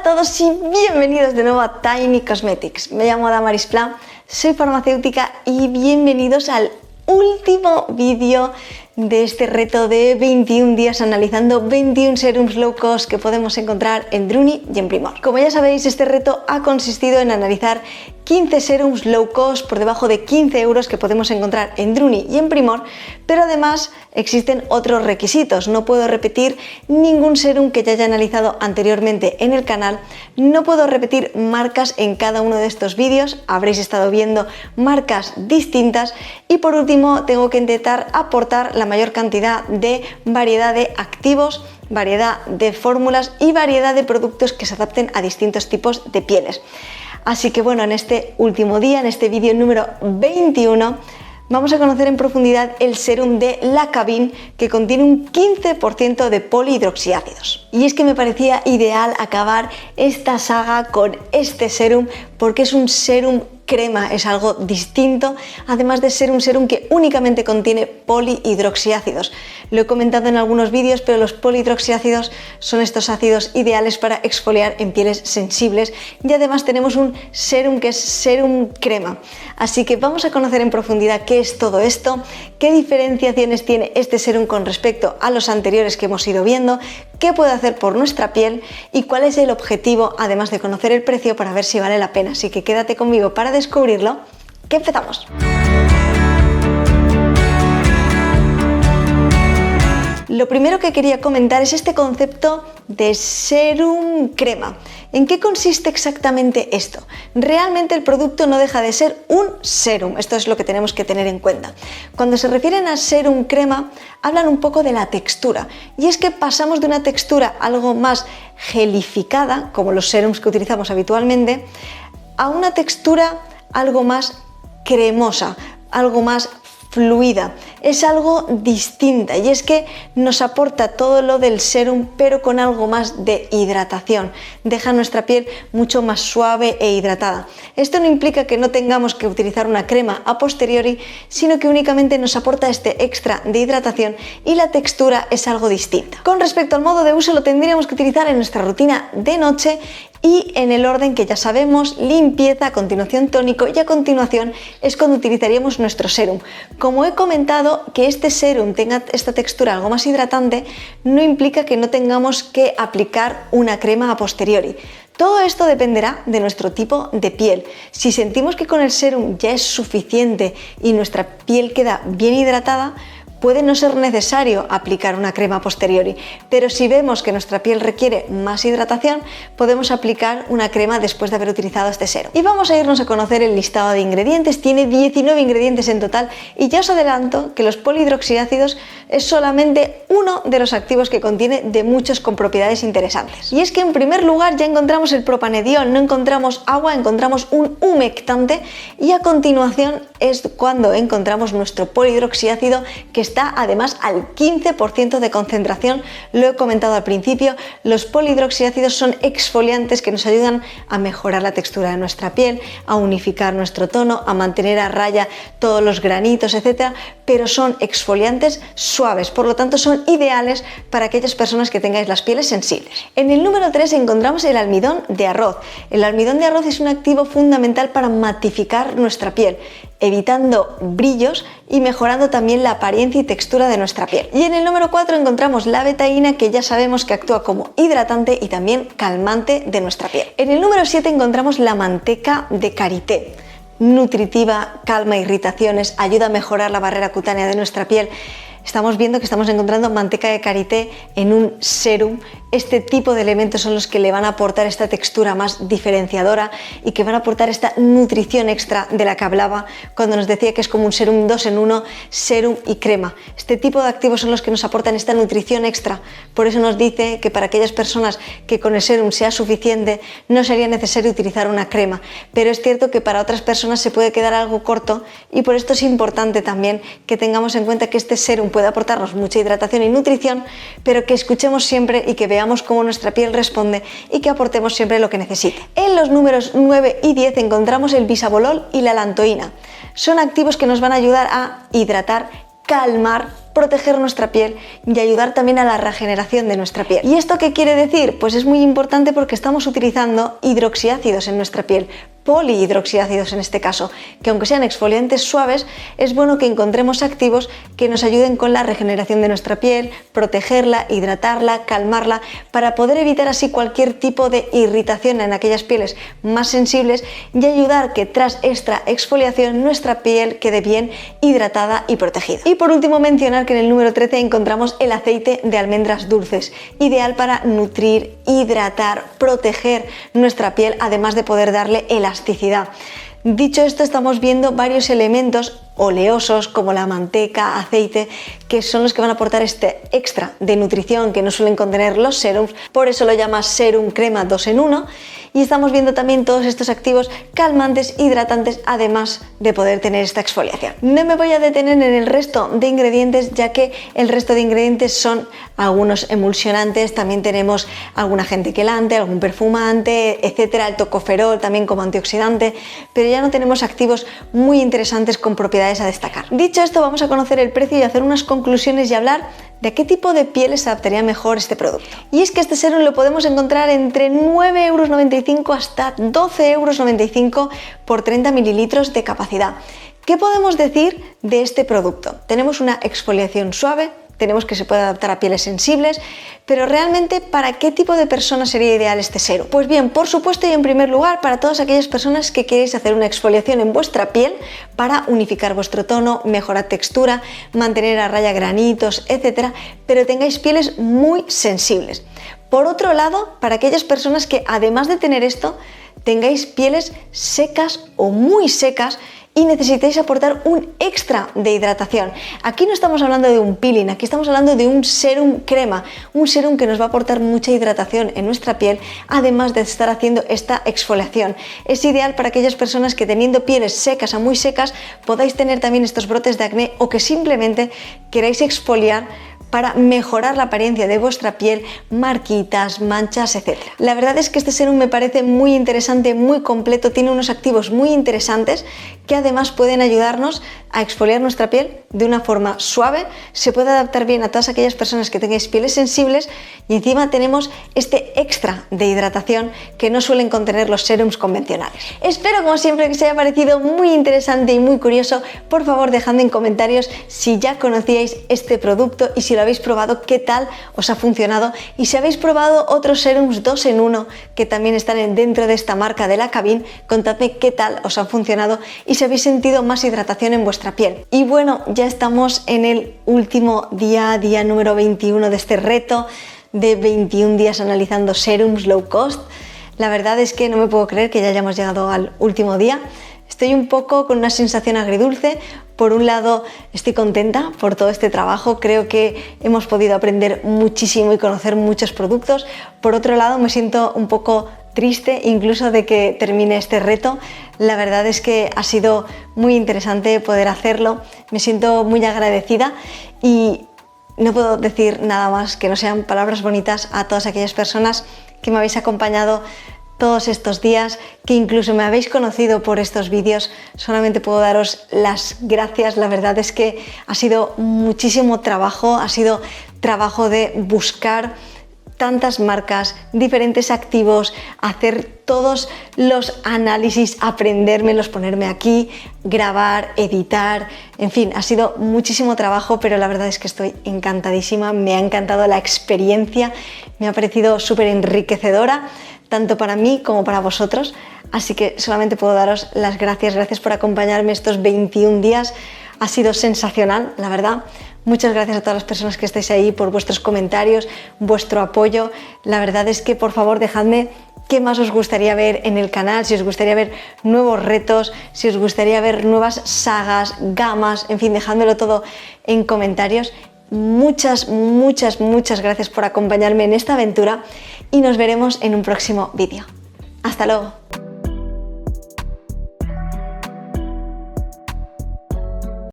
todos y bienvenidos de nuevo a Tiny Cosmetics. Me llamo Damaris Pla, soy farmacéutica y bienvenidos al último vídeo de este reto de 21 días analizando 21 serums low cost que podemos encontrar en Druni y en Primor. Como ya sabéis, este reto ha consistido en analizar 15 serums low cost por debajo de 15 euros que podemos encontrar en Druni y en Primor, pero además existen otros requisitos. No puedo repetir ningún serum que ya haya analizado anteriormente en el canal, no puedo repetir marcas en cada uno de estos vídeos, habréis estado viendo marcas distintas y por último tengo que intentar aportar la mayor cantidad de variedad de activos, variedad de fórmulas y variedad de productos que se adapten a distintos tipos de pieles. Así que bueno, en este último día, en este vídeo número 21, vamos a conocer en profundidad el serum de Lacavin, que contiene un 15% de polihidroxiácidos. Y es que me parecía ideal acabar esta saga con este serum porque es un serum crema, es algo distinto, además de ser un serum que únicamente contiene polihidroxiácidos. Lo he comentado en algunos vídeos, pero los polihidroxiácidos son estos ácidos ideales para exfoliar en pieles sensibles y además tenemos un serum que es serum crema. Así que vamos a conocer en profundidad qué es todo esto, qué diferenciaciones tiene este serum con respecto a los anteriores que hemos ido viendo, qué puede hacer por nuestra piel y cuál es el objetivo, además de conocer el precio para ver si vale la pena. Así que quédate conmigo para descubrirlo, que empezamos. Lo primero que quería comentar es este concepto de serum crema. ¿En qué consiste exactamente esto? Realmente el producto no deja de ser un serum, esto es lo que tenemos que tener en cuenta. Cuando se refieren a serum crema, hablan un poco de la textura, y es que pasamos de una textura algo más gelificada, como los serums que utilizamos habitualmente, a una textura algo más cremosa, algo más fluida, es algo distinta y es que nos aporta todo lo del serum pero con algo más de hidratación, deja nuestra piel mucho más suave e hidratada. Esto no implica que no tengamos que utilizar una crema a posteriori, sino que únicamente nos aporta este extra de hidratación y la textura es algo distinta. Con respecto al modo de uso, lo tendríamos que utilizar en nuestra rutina de noche y en el orden que ya sabemos: limpieza, a continuación tónico y a continuación es cuando utilizaríamos nuestro serum. Como he comentado, que este serum tenga esta textura algo más hidratante no implica que no tengamos que aplicar una crema a posteriori. Todo esto dependerá de nuestro tipo de piel. Si sentimos que con el serum ya es suficiente y nuestra piel queda bien hidratada, puede no ser necesario aplicar una crema a posteriori, pero si vemos que nuestra piel requiere más hidratación, podemos aplicar una crema después de haber utilizado este serum. Y vamos a irnos a conocer el listado de ingredientes. Tiene 19 ingredientes en total y ya os adelanto que los polihidroxiácidos es solamente uno de los activos que contiene, de muchos con propiedades interesantes. Y es que en primer lugar ya encontramos el propanediol, no encontramos agua, encontramos un humectante y a continuación es cuando encontramos nuestro polihidroxiácido, que está además al 15% de concentración. Lo he comentado al principio, los polihidroxiácidos son exfoliantes que nos ayudan a mejorar la textura de nuestra piel, a unificar nuestro tono, a mantener a raya todos los granitos, etcétera, pero son exfoliantes suaves, por lo tanto son ideales para aquellas personas que tengáis las pieles sensibles. En el número 3 encontramos el almidón de arroz. El almidón de arroz es un activo fundamental para matificar nuestra piel, evitando brillos y mejorando también la apariencia y textura de nuestra piel. Y en el número 4 encontramos la betaína, que ya sabemos que actúa como hidratante y también calmante de nuestra piel. En el número 7 encontramos la manteca de karité. Nutritiva, calma irritaciones, ayuda a mejorar la barrera cutánea de nuestra piel. Estamos viendo que estamos encontrando manteca de karité en un serum. Este tipo de elementos son los que le van a aportar esta textura más diferenciadora y que van a aportar esta nutrición extra de la que hablaba cuando nos decía que es como un serum 2 en 1, serum y crema. Este tipo de activos son los que nos aportan esta nutrición extra. Por eso nos dice que para aquellas personas que con el serum sea suficiente, no sería necesario utilizar una crema. Pero es cierto que para otras personas se puede quedar algo corto y por esto es importante también que tengamos en cuenta que este serum puede aportarnos mucha hidratación y nutrición, pero que escuchemos siempre y que veamos cómo nuestra piel responde y que aportemos siempre lo que necesite. En los números 9 y 10 encontramos el bisabolol y la lantoína. Son activos que nos van a ayudar a hidratar, calmar proteger nuestra piel y ayudar también a la regeneración de nuestra piel. ¿Y esto qué quiere decir? Pues es muy importante porque estamos utilizando hidroxiácidos en nuestra piel, polihidroxiácidos en este caso, que aunque sean exfoliantes suaves, es bueno que encontremos activos que nos ayuden con la regeneración de nuestra piel, protegerla, hidratarla, calmarla, para poder evitar así cualquier tipo de irritación en aquellas pieles más sensibles y ayudar que tras esta exfoliación nuestra piel quede bien hidratada y protegida. Y por último mencionar que en el número 13 encontramos el aceite de almendras dulces, ideal para nutrir, hidratar, proteger nuestra piel, además de poder darle elasticidad. Dicho esto, estamos viendo varios elementos oleosos como la manteca, aceite, que son los que van a aportar este extra de nutrición que no suelen contener los serums, por eso lo llama serum crema 2 en 1, y estamos viendo también todos estos activos calmantes, hidratantes, además de poder tener esta exfoliación. No me voy a detener en el resto de ingredientes, ya que el resto de ingredientes son algunos emulsionantes, también tenemos algún agente quelante, algún perfumante, etcétera, el tocoferol también como antioxidante, pero ya no tenemos activos muy interesantes con propiedades a destacar. Dicho esto, vamos a conocer el precio y hacer unas conclusiones y hablar de qué tipo de pieles se adaptaría mejor este producto. Y es que este serum lo podemos encontrar entre 9,95 € hasta 12,95 € por 30 mililitros de capacidad. ¿Qué podemos decir de este producto? Tenemos una exfoliación suave, tenemos que se puede adaptar a pieles sensibles, pero realmente ¿para qué tipo de persona sería ideal este serum? Pues bien, por supuesto y en primer lugar para todas aquellas personas que queréis hacer una exfoliación en vuestra piel para unificar vuestro tono, mejorar textura, mantener a raya granitos, etcétera, pero tengáis pieles muy sensibles. Por otro lado, para aquellas personas que además de tener esto, tengáis pieles secas o muy secas y necesitáis aportar un extra de hidratación. Aquí no estamos hablando de un peeling, aquí estamos hablando de un serum crema, un serum que nos va a aportar mucha hidratación en nuestra piel, además de estar haciendo esta exfoliación. Es ideal para aquellas personas que teniendo pieles secas a muy secas podáis tener también estos brotes de acné o que simplemente queráis exfoliar para mejorar la apariencia de vuestra piel, marquitas, manchas, etc. La verdad es que este serum me parece muy interesante, muy completo, tiene unos activos muy interesantes que además pueden ayudarnos a exfoliar nuestra piel de una forma suave, se puede adaptar bien a todas aquellas personas que tengáis pieles sensibles y encima tenemos este extra de hidratación que no suelen contener los serums convencionales. Espero como siempre que os haya parecido muy interesante y muy curioso. Por favor, dejadme en comentarios si ya conocíais este producto y si lo habéis probado, qué tal os ha funcionado, y si habéis probado otros serums 2 en 1 que también están dentro de esta marca de La Cabin, contadme qué tal os han funcionado y si habéis sentido más hidratación en vuestra piel. Y bueno, ya estamos en el último día número 21 de este reto de 21 días analizando serums low cost. La verdad es que no me puedo creer que ya hayamos llegado al último día. Estoy un poco con una sensación agridulce. Por un lado, estoy contenta por todo este trabajo, creo que hemos podido aprender muchísimo y conocer muchos productos. Por otro lado, me siento un poco triste incluso de que termine este reto. La verdad es que ha sido muy interesante poder hacerlo, me siento muy agradecida y no puedo decir nada más que no sean palabras bonitas a todas aquellas personas que me habéis acompañado todos estos días, que incluso me habéis conocido por estos vídeos. Solamente puedo daros las gracias. La verdad es que ha sido muchísimo trabajo, ha sido trabajo de buscar tantas marcas, diferentes activos, hacer todos los análisis, aprendérmelos, ponerme aquí, grabar, editar, en fin, ha sido muchísimo trabajo, pero la verdad es que estoy encantadísima, me ha encantado la experiencia, me ha parecido súper enriquecedora, tanto para mí como para vosotros, así que solamente puedo daros las gracias por acompañarme estos 21 días, ha sido sensacional, la verdad. Muchas gracias a todas las personas que estáis ahí por vuestros comentarios, vuestro apoyo. La verdad es que por favor dejadme qué más os gustaría ver en el canal, si os gustaría ver nuevos retos, si os gustaría ver nuevas sagas, gamas, en fin, dejádmelo todo en comentarios. Muchas gracias por acompañarme en esta aventura y nos veremos en un próximo vídeo. Hasta luego.